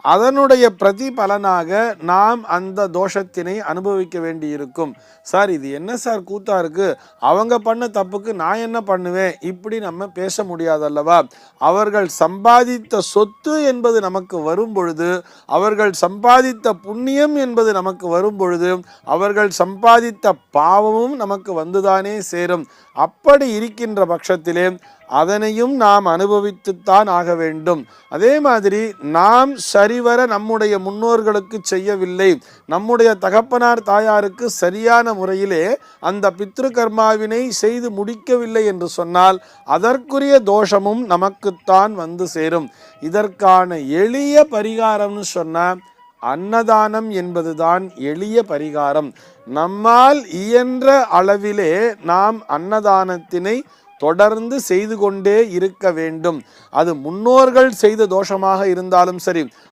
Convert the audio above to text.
அதனுடைய பிரதிபலனாக நாம் அந்த தோஷத்தினை அனுபவிக்க வேண்டி இருக்கும். சார் இது என்ன சார் கூத்தா இருக்கு, அவங்க பண்ண தப்புக்கு நான் என்ன பண்ணுவேன், இப்படி நம்ம பேச முடியாதல்லவா. அவர்கள் சம்பாதித்த சொத்து என்பது நமக்கு வரும் பொழுது, அவர்கள் சம்பாதித்த புண்ணியம் என்பது நமக்கு வரும் பொழுது, அவர்கள் சம்பாதித்த பாவமும் நமக்கு வந்துதானே சேரும். அப்படி இருக்கின்ற பட்சத்திலே அதனையும் நாம் அனுபவித்துத்தான் ஆக வேண்டும். அதே மாதிரி நாம் சரிவர நம்முடைய முன்னோர்களுக்கு செய்யவில்லை, நம்முடைய தகப்பனார் தாயாருக்கு சரியான முறையிலே அந்த பித்ரு கர்மாவினை செய்து முடிக்கவில்லை என்று சொன்னால் அதற்குரிய தோஷமும் நமக்குத்தான் வந்து சேரும். இதற்கான எளிய பரிகாரம்னு சொன்னால் அன்னதானம் என்பதுதான் எளிய பரிகாரம். நம்மால் இயன்ற அளவிலே நாம் அன்னதானத்தினை தொடர்ந்து செய்து கொண்டே இருக்க வேண்டும். அது முன்னோர்கள் செய்த தோஷமாக இருந்தாலும் சரி,